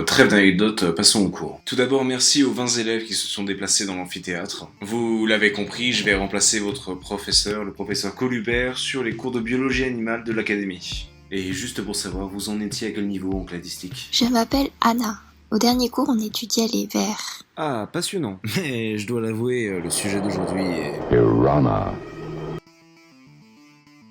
trêve d'anecdotes, passons au cours. Tout d'abord, merci aux 20 élèves qui se sont déplacés dans l'amphithéâtre. Vous l'avez compris, je vais remplacer votre professeur, le professeur Colubert, sur les cours de biologie animale de l'académie. Et juste pour savoir, vous en étiez à quel niveau en cladistique? Je m'appelle Anna. Au dernier cours, on étudiait les vers. Ah, passionnant. Mais je dois l'avouer, le sujet d'aujourd'hui est... Piranha.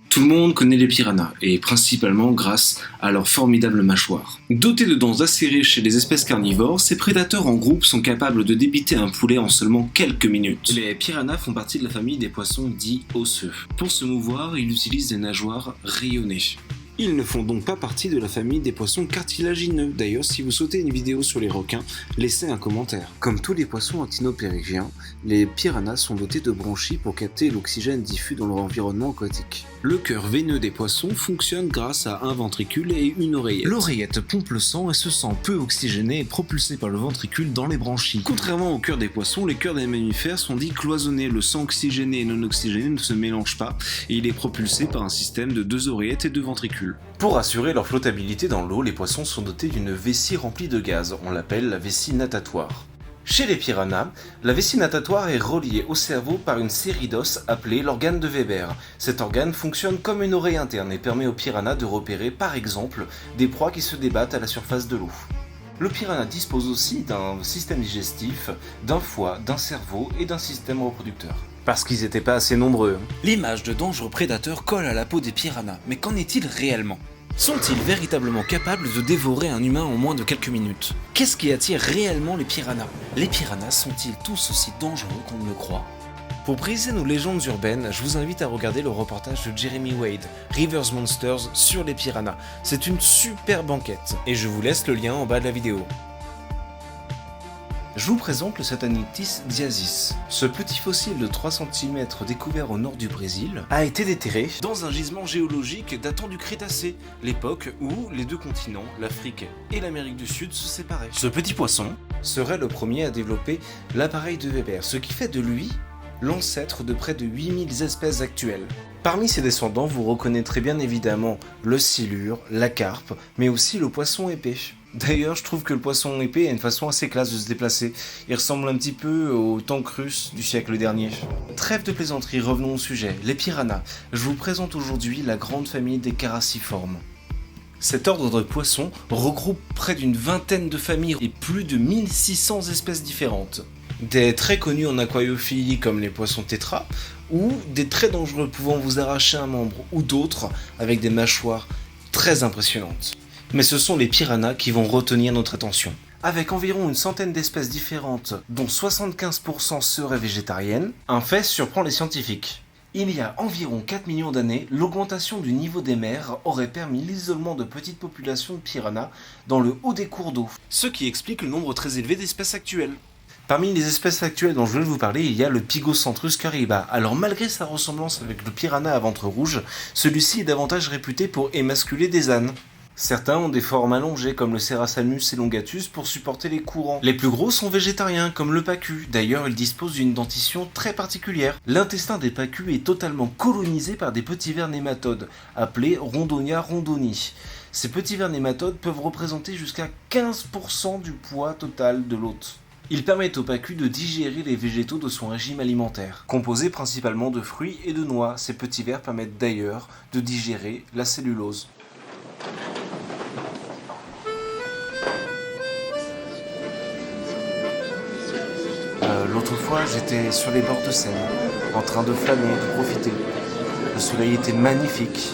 Tout le monde connaît les piranhas, et principalement grâce à leur formidable mâchoire. Dotés de dents acérées chez les espèces carnivores, ces prédateurs en groupe sont capables de débiter un poulet en seulement quelques minutes. Les piranhas font partie de la famille des poissons dits osseux. Pour se mouvoir, ils utilisent des nageoires rayonnées. Ils ne font donc pas partie de la famille des poissons cartilagineux. D'ailleurs, si vous sautez une vidéo sur les requins, laissez un commentaire. Comme tous les poissons actinopéruviens, les piranhas sont dotés de branchies pour capter l'oxygène diffus dans leur environnement aquatique. Le cœur veineux des poissons fonctionne grâce à un ventricule et une oreillette. L'oreillette pompe le sang et ce sang peu oxygéné est propulsé par le ventricule dans les branchies. Contrairement au cœur des poissons, les cœurs des mammifères sont dits cloisonnés. Le sang oxygéné et non oxygéné ne se mélangent pas et il est propulsé par un système de 2 oreillettes et 2 ventricules. Pour assurer leur flottabilité dans l'eau, les poissons sont dotés d'une vessie remplie de gaz. On l'appelle la vessie natatoire. Chez les piranhas, la vessie natatoire est reliée au cerveau par une série d'os appelée l'organe de Weber. Cet organe fonctionne comme une oreille interne et permet aux piranhas de repérer par exemple des proies qui se débattent à la surface de l'eau. Le piranha dispose aussi d'un système digestif, d'un foie, d'un cerveau et d'un système reproducteur. Parce qu'ils n'étaient pas assez nombreux. L'image de dangereux prédateurs colle à la peau des piranhas, mais qu'en est-il réellement ? Sont-ils véritablement capables de dévorer un humain en moins de quelques minutes ? Qu'est-ce qui attire réellement les piranhas ? Les piranhas sont-ils tous aussi dangereux qu'on ne le croit ? Pour briser nos légendes urbaines, je vous invite à regarder le reportage de Jeremy Wade, Rivers Monsters, sur les piranhas. C'est une super banquette, et je vous laisse le lien en bas de la vidéo. Je vous présente le Satanitis diasis. Ce petit fossile de 3 cm découvert au nord du Brésil a été déterré dans un gisement géologique datant du Crétacé, l'époque où les deux continents, l'Afrique et l'Amérique du Sud, se séparaient. Ce petit poisson serait le premier à développer l'appareil de Weber, ce qui fait de lui l'ancêtre de près de 8000 espèces actuelles. Parmi ses descendants, vous reconnaîtrez bien évidemment le silure, la carpe, mais aussi le poisson épais. D'ailleurs, je trouve que le poisson épais a une façon assez classe de se déplacer. Il ressemble un petit peu au tank russe du siècle dernier. Trêve de plaisanterie, revenons au sujet. Les piranhas. Je vous présente aujourd'hui la grande famille des carassiformes. Cet ordre de poissons regroupe près d'une vingtaine de familles et plus de 1600 espèces différentes. Des très connus en aquariophilie comme les poissons tétras, ou des très dangereux pouvant vous arracher un membre, ou d'autres avec des mâchoires très impressionnantes. Mais ce sont les piranhas qui vont retenir notre attention. Avec environ une centaine d'espèces différentes, dont 75% seraient végétariennes, un fait surprend les scientifiques. Il y a environ 4 millions d'années, l'augmentation du niveau des mers aurait permis l'isolement de petites populations de piranhas dans le haut des cours d'eau, ce qui explique le nombre très élevé d'espèces actuelles. Parmi les espèces actuelles dont je vais vous parler, il y a le Pygocentrus cariba. Alors malgré sa ressemblance avec le piranha à ventre rouge, celui-ci est davantage réputé pour émasculer des ânes. Certains ont des formes allongées comme le Serrasalmus elongatus pour supporter les courants. Les plus gros sont végétariens comme le pacu. D'ailleurs, ils disposent d'une dentition très particulière. L'intestin des pacus est totalement colonisé par des petits vers nématodes appelés Rondonia rondoni. Ces petits vers nématodes peuvent représenter jusqu'à 15% du poids total de l'hôte. Ils permettent au pacu de digérer les végétaux de son régime alimentaire. Composé principalement de fruits et de noix, ces petits vers permettent d'ailleurs de digérer la cellulose. L'autre fois, j'étais sur les bords de Seine, en train de flâner, de profiter. Le soleil était magnifique,